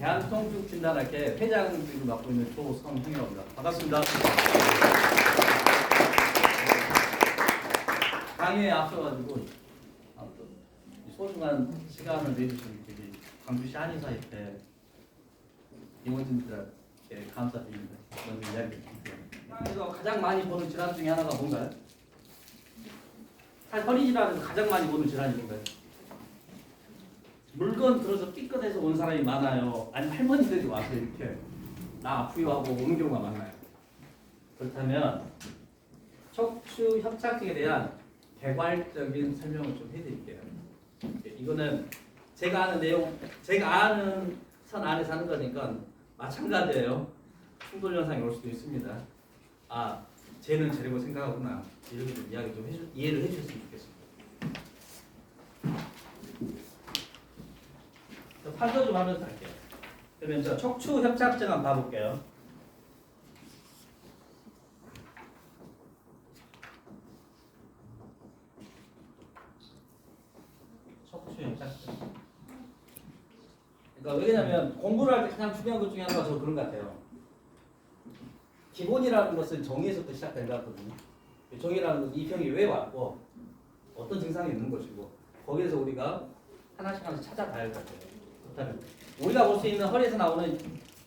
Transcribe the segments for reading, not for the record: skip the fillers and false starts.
대한통증진단학회 회장을 맡고 있는 조성형이라고 합니다. 반갑습니다. 강의에 앞서가지고 이 소중한 시간을 내주신 우리 광주시 한의사협회 임원진들께 감사드립니다. 먼저 이야기 드릴게요. 세상에서 가장 많이 보는 질환 중에 하나가 뭔가요? 사실 허리 질환에서 가장 많이 보는 질환이 뭔가요? 물건 들어서 삐끗해서 온 사람이 많아요. 아니면 할머니들이 와서 이렇게 나 아프요 하고 오는 경우가 많아요. 그렇다면 척추 협착증에 대한 개괄적인 설명을 좀 해드릴게요. 이거는 제가 아는 내용, 제가 아는 선 안에서 하는 거니까 마찬가지예요. 충돌 현상이 올 수도 있습니다. 아, 쟤는 쟤라고 생각하구나. 이렇게 좀 이야기 좀 이해를 해주셨으면 좋겠습니다. 판서 좀 하면서 할게요. 그러면 저 척추 협착증 한번 봐볼게요. 척추 협착증. 그러니까 왜냐면 공부를 할 때 가장 중요한 것 중에 하나가 저 그런 것 같아요. 기본이라는 것은 정의에서부터 시작된 것 같거든요. 정의라는 것은 이 병이 왜 왔고 어떤 증상이 있는 것이고 거기에서 우리가 하나씩 찾아봐야 할 것 같아요. 그렇다면 우리가 볼 수 있는 허리에서 나오는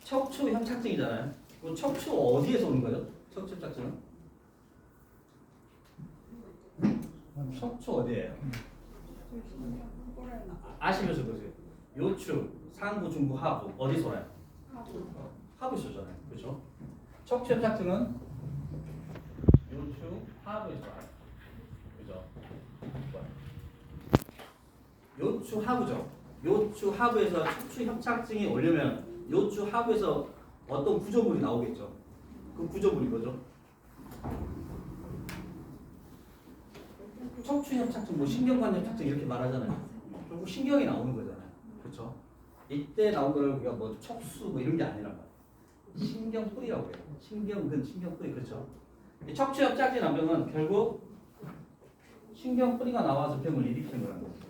척추 협착증이잖아요. 그럼 척추 어디에서 오는 거예요? 척추 협착증은? 척추 어디예요? 아시면서 그러세요. 요추, 상부, 중부, 하부 어디서 와요? 하부에서 오잖아요. 그렇죠? 척추 협착증은 요추, 하부에서 와요. 그죠? 요추, 하부죠. 요추 하부에서 척추 협착증이 오려면 요추 하부에서 어떤 구조물이 나오겠죠. 그 구조물이 뭐죠? 척추 협착증, 뭐 신경관 협착증 이렇게 말하잖아요. 결국 신경이 나오는 거잖아요. 그렇죠? 이때 나온 거를 우리가 뭐 척수 뭐 이런 게 아니란 말이에요. 신경뿌리라고 해요. 신경근, 신경뿌리. 그렇죠? 척추 협착증 난병은 결국 신경뿌리가 나와서 병을 일으키는 거라는 거죠.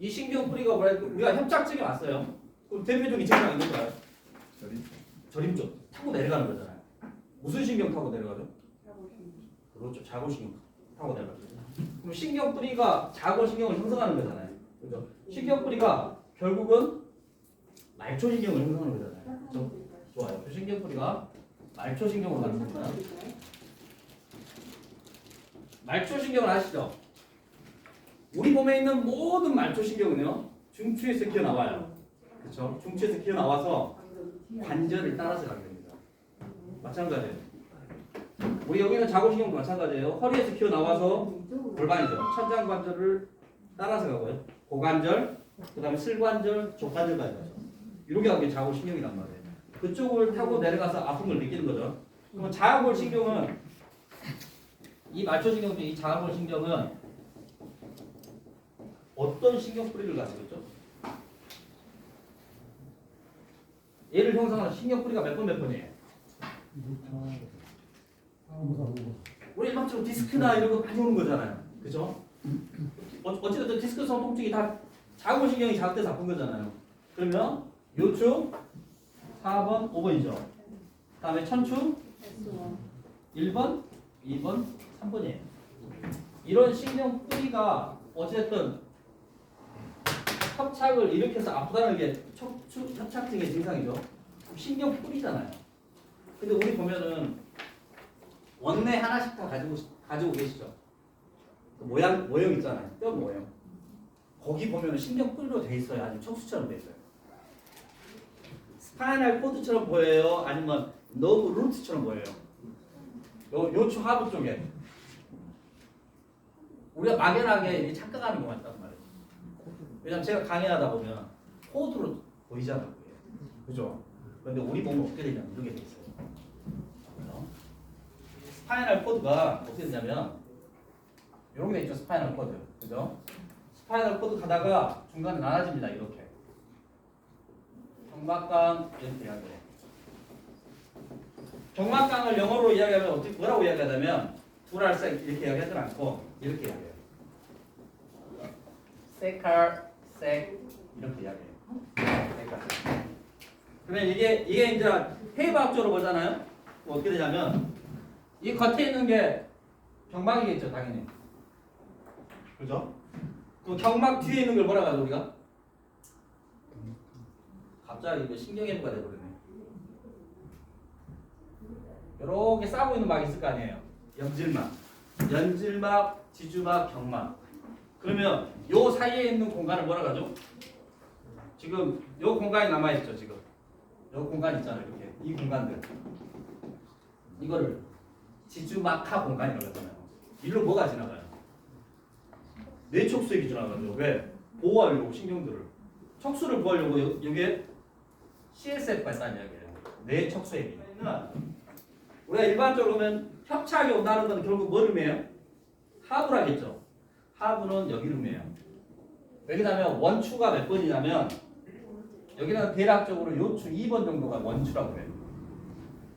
이 신경뿌리가 뭐라 해도 우리가 협착증이 왔어요. 그럼 대표적인 증상이 뭔가요? 저림쪽 타고 내려가는 거잖아요. 무슨 신경 타고 내려가죠? 그렇죠. 자골신경 타고 내려가죠. 그럼 신경뿌리가 자골신경을 형성하는 거잖아요. 그렇죠? 신경뿌리가 결국은 말초신경을 형성하는 거잖아요. 그렇죠? 좋아요. 그 신경뿌리가 말초신경을 만듭니다. 말초신경을 아시죠? 우리 몸에 있는 모든 말초신경은요 중추에서 기어 나와요. 그렇죠? 중추에서 기어 나와서 관절을 따라서 가게 됩니다. 마찬가지예요. 우리 여기 있는 자골신경도 마찬가지예요. 허리에서 기어 나와서 골반이죠. 천장 관절을 따라서 가고요. 고관절, 그다음에 슬관절, 족관절까지 가죠. 이렇게 하는 게 자골신경이란 말이에요. 그쪽을 타고 내려가서 아픈 걸 느끼는 거죠. 그럼 자골신경은 이 말초신경 중에 이 자골신경은 어떤 신경뿌리를 가지고 있죠? 얘를 형성하는 신경뿌리가 몇 번이에요? 우리 일반적으로 디스크나 이런 거 많이 오는 거잖아요. 그죠? 어쨌든 디스크성 통증이 다 자골신경이 자극돼서 아픈 거잖아요. 그러면 요추 4번, 5번이죠. 그 다음에 천추 1번, 2번, 3번이에요. 이런 신경뿌리가 어쨌든 협착을 일으켜서 아프다는 게 척추 협착증의 증상이죠. 신경뿌리잖아요. 근데 우리 보면은 원내 하나씩 다 가지고 계시죠. 그 모형 있잖아요. 뼈 모형. 거기 보면은 신경뿌리로 돼 있어요. 아니면 척수처럼 돼 있어요. 스파이널 코드처럼 보여요. 아니면 너브 루트처럼 보여요. 요추 하부 쪽에 우리가 막연하게 착각하는 것 같단 말이에요. 왜냐면 제가 강의하다 보면 코드로 보이잖아요. 그죠? 그런데 우리 몸은 어떻게 되냐면 이렇게 돼 있어요. 스파이널 코드가 어떻게 되냐면 이렇게 돼 있죠. 스파이널 코드. 그죠? 스파이널 코드 가다가 중간에 나눠집니다. 이렇게. 정막강 이렇게 이야기해요. 정막강을 영어로 이야기하면 어떻게 뭐라고 이야기하냐면 둘알싸 이렇게 이야기하지 않고 이렇게 이야기해요. 세칼 색 이렇게 이야기해요. 여기까지. 그러면 이게 이제 해부학적으로 보잖아요. 뭐 어떻게 되냐면 이 겉에 있는 게 경막이겠죠, 당연히. 그죠? 그 경막 뒤에 있는 걸 뭐라 하죠 우리가? 갑자기 이거 신경해부가 돼버리네. 이렇게 싸고 있는 막이 있을 거 아니에요. 연질막, 지주막, 경막. 그러면 요 사이에 있는 공간을 뭐라 하죠? 지금 요 공간이 남아있죠, 지금. 요 공간 있잖아요, 이렇게. 이 공간들. 이거를 지주막하 공간이라고 하잖아요. 일로 뭐가 지나가요? 뇌척수액이 지나가죠. 왜? 보호하려고 신경들을. 척수를 보호하려고 여기에 CSF가 있다는 이야기예요. 뇌척수액이. 우리가 일반적으로 보면 협착이 온다는 건 결국 뭘 의미해요? 하부라겠죠. 하부는 여기를 의미해요. 왜냐하면 원추가 몇 번이냐면 여기는 대략적으로 요추 2번 정도가 원추라고 해요.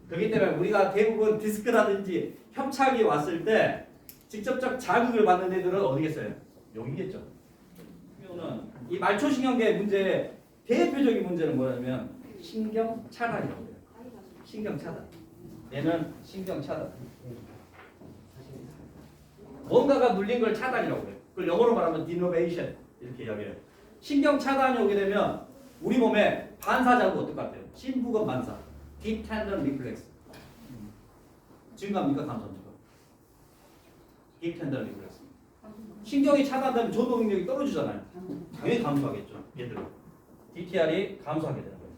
그렇기 때문에 우리가 대부분 디스크라든지 협착이 왔을 때 직접적 자극을 받는 애들은 어디겠어요? 여기겠죠. 이 말초신경계 문제의 대표적인 문제는 뭐냐면 신경 차단이라고 해요. 신경 차단. 얘는 신경 차단. 뭔가가 눌린 걸 차단이라고 해요. 그걸 영어로 말하면 denervation 이렇게 이야기해요. 신경 차단이 오게 되면 우리 몸에 반사자가 어떨 것 같아요? 심부근 반사. deep tendon reflex. 증가합니까? 감소합니까? deep tendon reflex. 신경이 차단되면 조동 능력이 떨어지잖아요. 당연히 감소하겠죠. 얘들은. DTR이 감소하게 되는 거예요.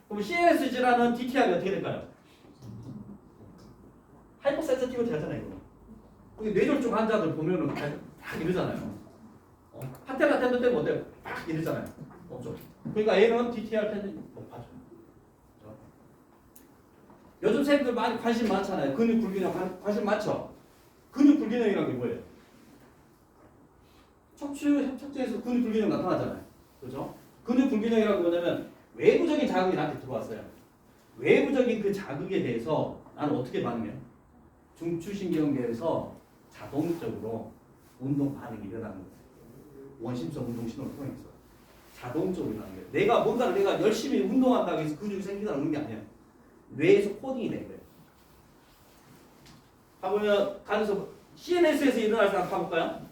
그럼 CNS 질환은 DTR이 어떻게 될까요? 하이퍼센시티브티 하잖아요. 이거. 뇌졸중 환자들 보면은 딱 이러잖아요. 파텔라 텐더 때문에 어때요? 딱 이러잖아요. 없죠. 그러니까 얘는 DTR 텐더 높아져. 요즘 쌤들 많이 관심 많잖아요. 근육 불균형 관심 많죠. 근육 불균형이라는 게 뭐예요? 척추에서 근육 불균형 나타나잖아요. 그렇죠? 근육 불균형이라고 뭐냐면 외부적인 자극이 나한테 들어왔어요. 외부적인 그 자극에 대해서 나는 어떻게 반응해요? 중추신경계에서 자동적으로 운동 반응이 일어나는 거예요. 원심성 운동 신호를 통해서 자동적으로 일어나는 거예요. 내가 뭔가를 내가 열심히 운동한다고 해서 근육이 생기다는 게 아니에요. 뇌에서 코딩이 된 거예요. 가보면 가면서 CNS에서 일어날 생각 봐볼까요?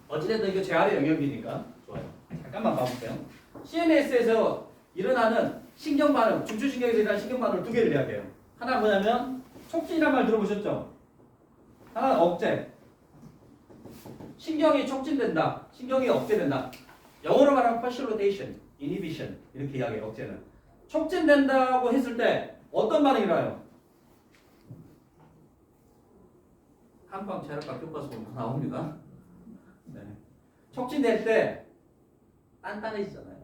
어찌됐든 이거 제 아래 영역이니까 좋아요. 잠깐만 봐볼게요. CNS에서 일어나는 신경 반응, 중추신경에서 일어나는 신경 반응을 두 개를 이야기해요. 하나 뭐냐면 촉진이란 말 들어보셨죠? 하나는 억제. 신경이 촉진된다. 신경이 억제된다. 영어로 말하면 facilitation, inhibition 이렇게 이야기해요. 억제는. 촉진된다고 했을 때 어떤 반응이 일어나요? 한방 체력과 교과서 보면 나옵니다. 네. 촉진될 때 단단해지잖아요.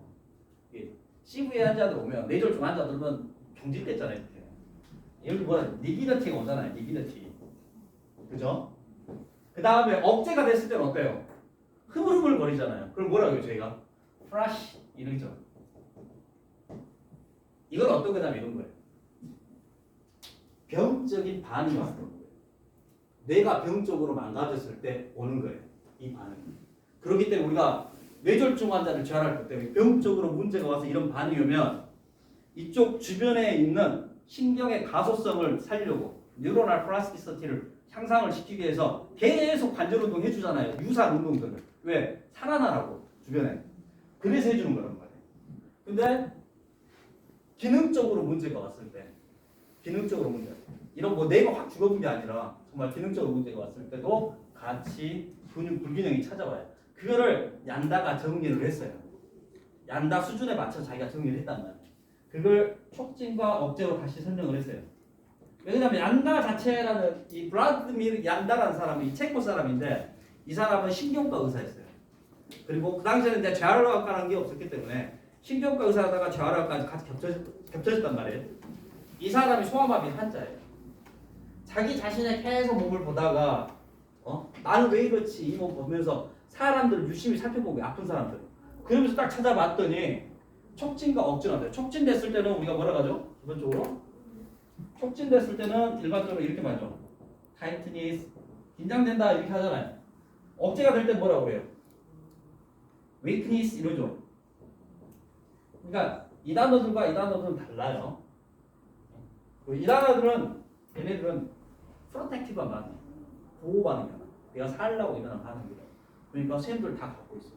CV 환자들 오면 뇌졸중 환자들은 경직됐잖아요. 이렇게. 여기 뭐야? 니기너티가 오잖아요. 니기너티. 그죠? 그 다음에 억제가 됐을 때는 어때요? 흐물흐물 거리잖아요. 그럼 뭐라고요 저희가? 프라시 이러죠. 이건 어떤 거냐면 이런 거예요. 병적인 반응이 왔던 거예요. 뇌가 병적으로 망가졌을 때 오는 거예요. 이 반응이. 그렇기 때문에 우리가 뇌졸중 환자를 재활할 때 병적으로 문제가 와서 이런 반응이 오면 이쪽 주변에 있는 신경의 가소성을 살리려고 뉴로널 플라스티시티를 향상을 시키기 위해서 계속 관절 운동 해주잖아요. 유사한 운동들을. 왜? 살아나라고 주변에. 그래서 해주는 거란 말이에요. 근데 기능적으로 문제가 왔을 때 기능적으로 문제가 이런 뭐 뇌가 확 죽어본 게 아니라 정말 기능적으로 문제가 왔을 때도 같이 근육 불균형이 찾아와요. 그거를 얀다가 정리를 했어요. 얀다 수준에 맞춰 자기가 정리를 했단 말이에요. 그걸 촉진과 억제로 다시 설명을 했어요. 왜냐하면 얀다 자체라는 이 블라드미르 얀다라는 사람이 이 체코 사람인데 이 사람은 신경과 의사였어요. 그리고 그 당시에는 이제 재활학과라는 게 없었기 때문에 신경과 의사하다가 재활학까지 같이 겹쳐졌단 말이에요. 이 사람이 소아마비 환자예요. 자기 자신의 계속 몸을 보다가 나는 왜 이렇지 이 몸 보면서 사람들을 유심히 살펴보고 아픈 사람들 그러면서 딱 찾아봤더니 촉진과 억제가 돼요. 촉진됐을 때는 우리가 뭐라 하죠? 기본적으로 촉진됐을 때는 일반적으로 이렇게 말하죠. 타이트니스 긴장된다 이렇게 하잖아요. 억제가 될 때 뭐라고 해요? weakness 이러죠. 그러니까 이 단어들과 이 단어들은 달라요. 이 단어들은 얘네들은 프로텍티브한 반응, 보호 반응이야. 내가 살려고 일어나는 반응이다. 그러니까 쌤들 다 갖고 있어.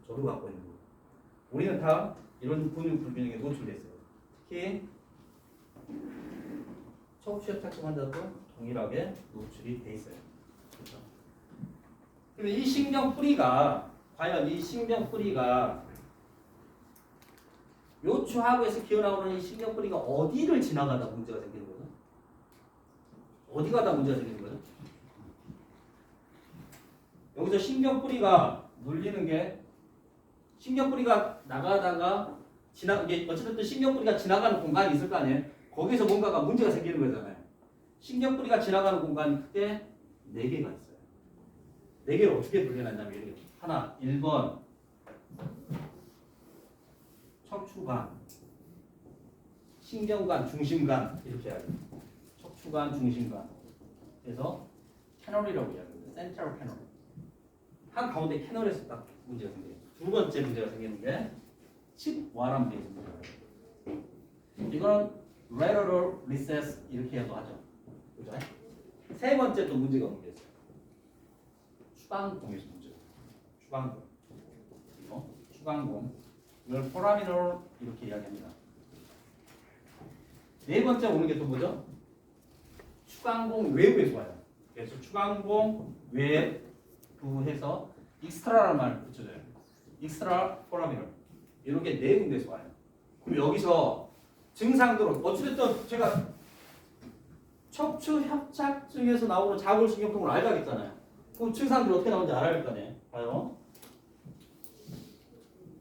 저도 갖고 있는 거예요. 우리는 다 이런 근육 불균형에 노출됐어요. 특히 척추협착증 환자도 동일하게 노출이 돼 있어요. 그렇죠? 그럼 이 신경 뿌리가 과연 이 신경 뿌리가 요추하부에서 기어나오는 이 신경 뿌리가 어디를 지나가다 문제가 생기는 거죠? 어디 가다 문제가 생기는 거죠? 여기서 신경 뿌리가 눌리는 게 신경 뿌리가 나가다가 이게 어쨌든 신경 뿌리가 지나가는 공간이 있을 거 아니에요? 거기서 뭔가가 문제가 생기는 거잖아요. 신경 뿌리가 지나가는 공간이 크게 4개가 있어요. 4개를 어떻게 분류해놨냐면 이렇게 하나 1번 척추관, 신경관, 중심관 이렇게 해야 돼요. 척추관, 중심관. 그래서 캐널이라고 이야기합니다. 센트럴 캐널. 한 가운데 캐널에서 딱 문제가 생겨요. 두 번째 문제가 생기는 게 칩와람 베이스 문제예요. 이거는 lateral recess 이렇게도 하죠. 그죠? 세 번째 또 문제가 있어요. 추방공에서 문제. 추방공. 추방공. 이걸 포라미널 이렇게 이야기합니다. 네 번째 오는 게 또 뭐죠? 추간공 외부에서 와요. 그래서 추간공 외부해서 익스트라라는 말 붙여줘요. 익스트라 포라미널 이렇게 네 군데서 와요. 그럼 여기서 증상들은 어찌됐든 제가 척추 협착증에서 나오는 자골신경통을 알다 했잖아요. 그럼 증상들이 어떻게 나오는지 알아야 할 거 아니에요. 봐요.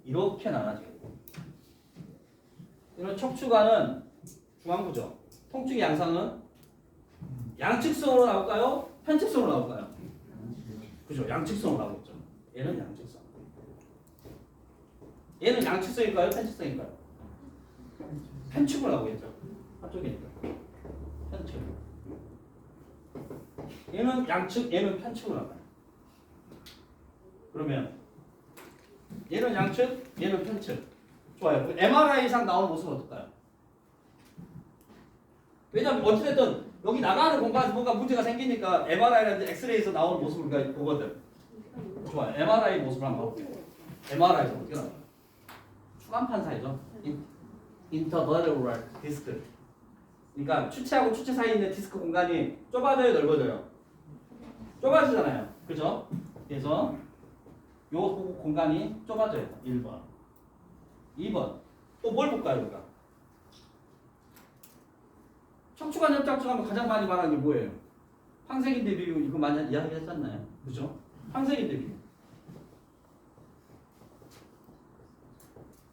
이렇게 나눠지고 이런 척추관은 중앙부죠. 통증의 양상은 양측성으로 나올까요? 편측성으로 나올까요? 그죠? 양측성으로 나오겠죠. 얘는 양측성. 얘는 양측성일까요? 편측성일까요? 편측으로 나오겠죠. 한쪽이니까. 편측. 얘는 양측, 얘는 편측으로 나와요. 그러면 얘는 양측, 얘는 편측. 좋아요. 그 MRI상 나오는 모습은 어떨까요? 왜냐면 어찌됐든 여기 나가는 공간에서 뭔가 문제가 생기니까 MRI라든지 엑스레이에서 나오는 모습을 우리가 보거든. 좋아요. MRI 모습을 한번 볼게요. MRI에서 어떻게 나와요? 추간판 사이죠. 인터버럴 디스크. 그러니까 추체하고 추체 사이에 있는 디스크 공간이 좁아져요, 넓어져요? 좁아지잖아요. 그죠? 그래서 요 공간이 좁아져요. 1번. 2번. 또 뭘 볼까요, 우리가? 척추관 협착증하면 가장 많이 말하는 게 뭐예요? 황색인대 비교 이거 많이 이야기했잖아요. 그죠? 황색인대 비교.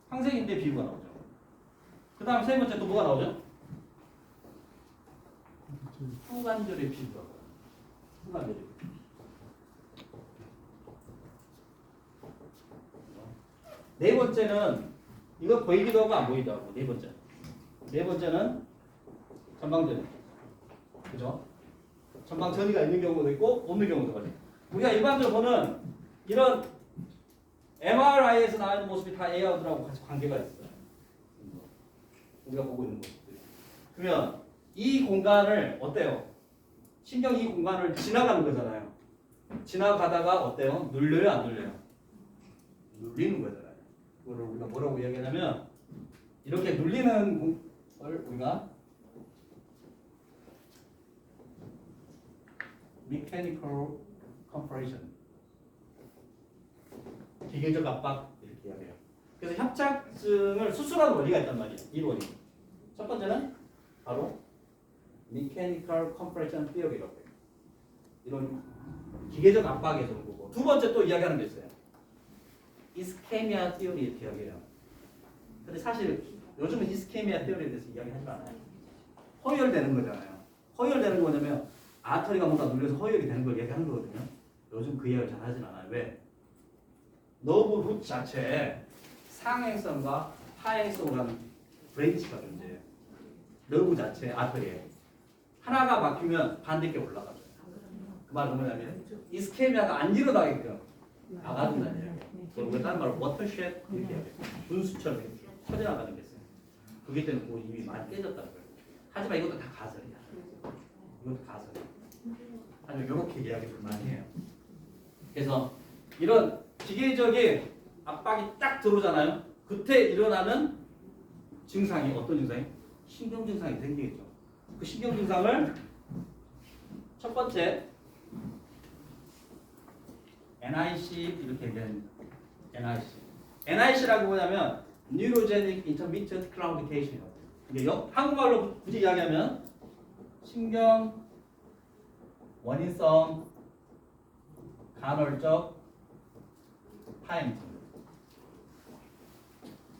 황색인대 비교가 나오죠. 그 다음 세 번째 또 뭐가 나오죠? 후관절의 비교가 나와요. 후관절의 비교. 네 번째는 이거 보이기도 하고 안 보이기도 하고 네 번째. 네 번째는 전방전. 그죠? 전방 전이가 있는 경우도 있고 없는 경우도 있고. 우리가 일반적으로 보는 이런 MRI에서 나오는 모습이 다 A아웃하고 같이 관계가 있어요. 우리가 보고 있는 모습들. 그러면 이 공간을 어때요? 신경 이 공간을 지나가는 거잖아요. 지나가다가 어때요? 눌려요, 안 눌려요? 눌리는 거잖아요. 그거를 우리가 뭐라고 이야기하냐면 이렇게 눌리는 걸 우리가 mechanical compression, 기계적 압박 이렇게 이야기해요. 그래서 협착증을 수술하는 원리가 있단 말이에요. 이 원리. 첫 번째는 바로 mechanical compression theory라고 해요. 이런 기계적 압박에서 온 거고. 두 번째 또 이야기하는 게 있어요. 이스케미아 theory 이렇게 이야기해요. 근데 사실 요즘은 이스케미아 theory에 대해서 이야기하지 않아요. 허혈되는 거잖아요. 허혈되는 거 뭐냐면 아터리가 뭔가 눌려서 허혈이 되는 걸 얘기하는 거거든요. 요즘 그 이야기를 잘 하진 않아요. 왜? 너브 루트 자체에 상행성과 하행성이라는 브레인치가 존재해요. 너브 자체 아터리에 하나가 막히면 반대께 올라가죠. 그 말은 뭐냐면 이스케미아가 안 일어나게끔 막아준다는 얘기예요. 우리가 다른 말로 워터쉣 이렇게 해야 돼. 분수처럼 이렇게 터져나가는 게 있어요. 그게 때문에 그 이미 많이 깨졌다는 거예요. 하지만 이것도 다 가설이야. 이것도 가설이야. 아니면 이렇게 이야기를 많이 해요. 그래서 이런 기계적인 압박이 딱 들어오잖아요. 그때 일어나는 증상이 어떤 증상이? 신경 증상이 생기겠죠. 그 신경 증상을 첫 번째 NIC 이렇게 얘기합니다. NIC. NIC라고 뭐냐면 Neurogenic Intermittent Claudication. 이게 한국말로 굳이 이야기하면 신경 원인성 간헐적 파행증.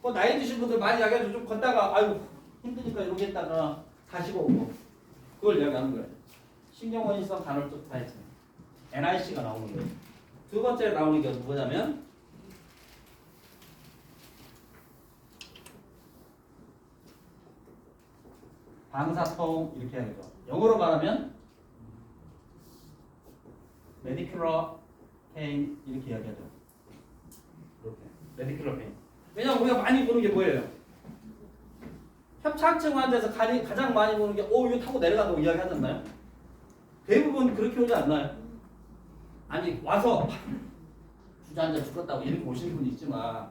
뭐 나이 드신 분들 많이 이야기하죠. 좀 걷다가 아유 힘드니까 이렇게 했다가 다시 오고 그걸 이야기하는 거예요. 신경 원인성 간헐적 파행증. NIC가 나오는 거예요. 두 번째 나오는 게 뭐냐면 방사통 이렇게 하죠. 영어로 말하면 medicular pain 이렇게 이야기하죠. 이렇게 medicular pain. 왜냐면 우리가 많이 보는 게 뭐예요? 협착증 환자에서 가장 많이 보는 게 이거 타고 내려간다고 이야기하잖아요. 대부분 그렇게 오지 않나요? 아니 와서 주저앉아 죽었다고 이렇게 오시는 분이 있지만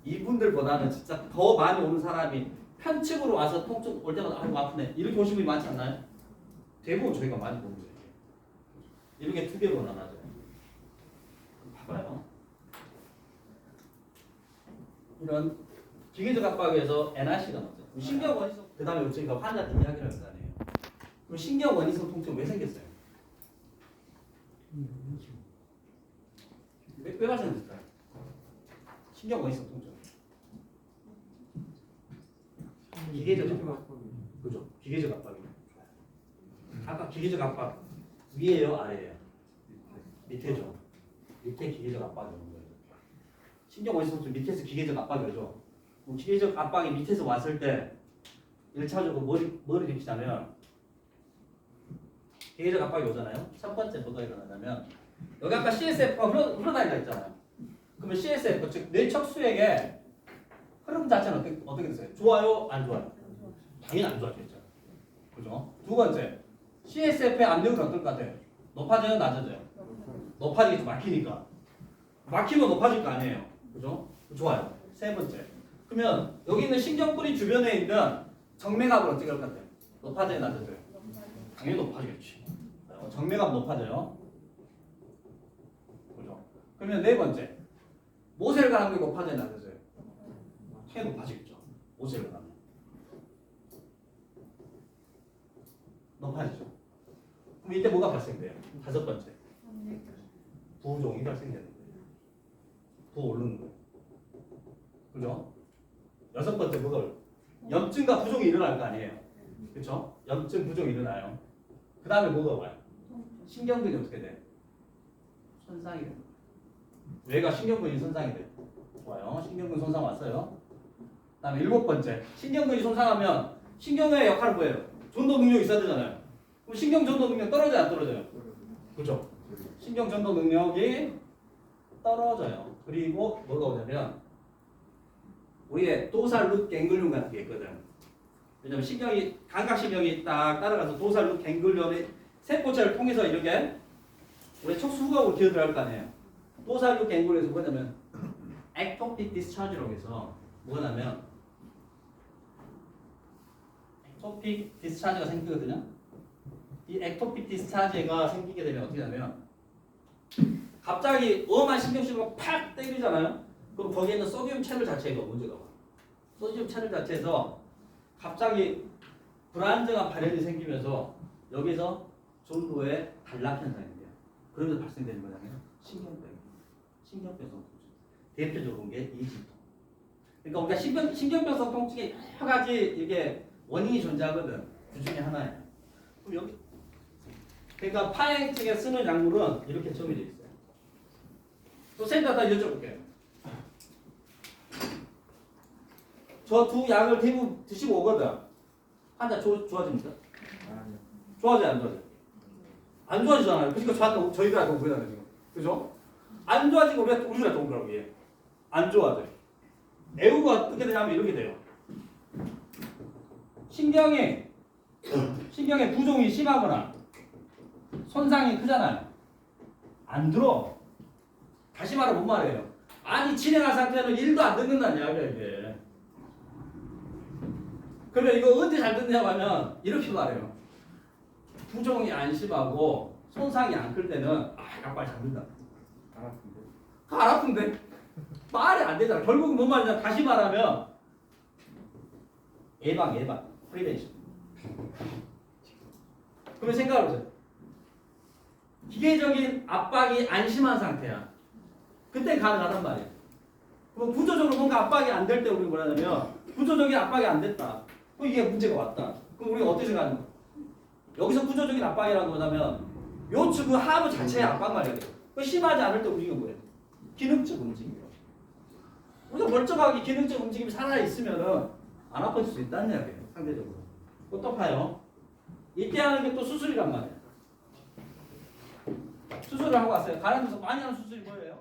이분들보다는 진짜 더 많이 오는 사람이 편측으로 와서 통증 올 때마다 아이고 아프네 이렇게 오시는 분이 많지 않나요? 대부분 저희가 많이 보는 거예요. 이렇게 두 개로 나눠져요. 봐봐요. 이런 기계적 압박에서 NRC가 나오죠. 신경 원인성 그 다음에 저희가 환자들 이야기를 할 거 아니에요. 그럼 신경 원인성 통증 왜 생겼어요? 왜 발생됐을까요? 신경 원인성 통증. 기계적 압박. 그죠? 기계적 압박이에요. 아까 기계적 압박 위에요, 아래에요? 밑에죠. 밑에 기계적 압박이 오는 거예요. 신경 원인성 통증 밑에서 기계적 압박이 오죠. 기계적 압박이 밑에서 왔을 때 1차적으로 머리를 익히자면 기계적 압박이 오잖아요. 첫 번째 뭐가 일어나냐면 여기 아까 CSF가 흘러다닌다 했잖아요. 그러면 CSF 즉 뇌척수액의 흐름 자체는 어떻게 됐어요? 좋아요? 안 좋아요? 당연히 안 좋아지겠죠. 그죠? 두 번째 CSF의 압력은 어떨 것 같아요? 높아져요? 낮아져요? 높아지겠죠. 막히니까. 막히면 높아질 거 아니에요. 그죠? 좋아요. 세 번째 그러면 여기 있는 신경뿌리 주변에 있는 정맥압은 어떻게 할 것 같아요? 높아져요? 낮아져요? 당연히 높아지겠지. 정맥압 높아져요. 그죠? 그러면 네 번째 모세혈관압이 높아져요? 낮아져요? 당연히 높아지겠죠. 모세혈관압 높아지죠. 그럼 이때 뭐가 발생돼요? 다섯 번째 부종이 발생되는 거예요. 부오르는 거예요. 그죠? 여섯 번째 뭐가 염증과 부종이 일어날 거 아니에요. 그렇죠? 염증, 부종이 일어나요. 그 다음에 뭐가 와요? 신경근이 어떻게 돼? 손상이 돼요. 왜가 신경근이 손상이 돼요? 좋아요. 신경근 손상 왔어요. 그 다음에 일곱 번째 신경근이 손상하면 신경의 역할은 뭐예요? 전도 능력이 있어야 되잖아요. 그럼 신경 전도 능력 떨어져요? 안 떨어져요? 그렇죠? 신경 전도 능력이 떨어져요. 그리고 뭐가 오냐면 우리의 도살 룻 갱글륨 같은 게 있거든. 왜냐면 신경이 감각신경이 딱 따라가서 도살 룻 갱글륨의 세포체를 통해서 이렇게 우리 척수 후각으로 기어들어갈 거 아니에요. 도살 룻 갱글륨에서 뭐냐면 ectopic discharge라고 해서 뭐냐면 ectopic discharge가 생기거든요. 이 ectopic discharge가 생기게 되면 어떻게 하냐면 갑자기 엄한 신경신호가 팍 때리잖아요. 그럼 거기에 있는 소디움 채널 자체가 문제가 와. 소디움 채널 자체에서 갑자기 불안정한 발현이 생기면서 여기서 전도의 단락 현상인데요. 그러면서 발생되는 거잖아요. 신경병성 통증. 대표적으로 본 게 이 진통. 그러니까 우리가 신경병성 통증에 여러 가지 이게 원인이 존재하거든. 그 중에 하나예요. 그럼 여기 그러니까 파행증에 쓰는 약물은 이렇게 정해져 있어요. 또 선생님한테 여쭤볼게요. 저 두 약을 대부분 드시고 오거든. 환자 좋아집니까? 좋아져요, 안 좋아져요? 안 좋아지잖아요. 그러니까 저희들하고 그러잖아요, 지금. 그죠? 안 좋아지고 우리가 좋은 거라고 얘. 안 좋아져. 애우가 어떻게 되냐면 이렇게 돼요. 신경의 부종이 심하거나 손상이 크잖아요. 안 들어. 다시 말해 뭔 말이에요? 아니 진행한 상태는 1도 안 듣는다는 이야기야 이게. 그러면 이거 언제 잘 듣냐고 하면 이렇게 말해요. 부종이 안 심하고 손상이 안 클 때는 약발 잘 듣는다. 안 아픈데? 말이 안 되잖아. 결국은 뭔 말이냐? 다시 말하면 예방, 프리벤션. 그러면 생각해보세요. 기계적인 압박이 안 심한 상태야. 그때 가능하단 말이에요. 그럼 구조적으로 뭔가 압박이 안 될 때 우리가 뭐냐면 구조적인 압박이 안 됐다. 그럼 이게 문제가 왔다. 그럼 우리가 어떻게 생각하는 거야? 여기서 구조적인 압박이라는 거냐면 요 측 그 하부 자체의 압박 말이야. 그 심하지 않을 때 우리가 뭐예요? 기능적 움직임이요. 우리가 멀쩡하게 기능적 움직임이 살아있으면은 안 아파질 수 있다는 이야기예요. 상대적으로. 또 봐요. 이때 하는 게 또 수술이란 말이에요. 수술을 하고 왔어요. 가는 데서 많이 하는 수술이 뭐예요?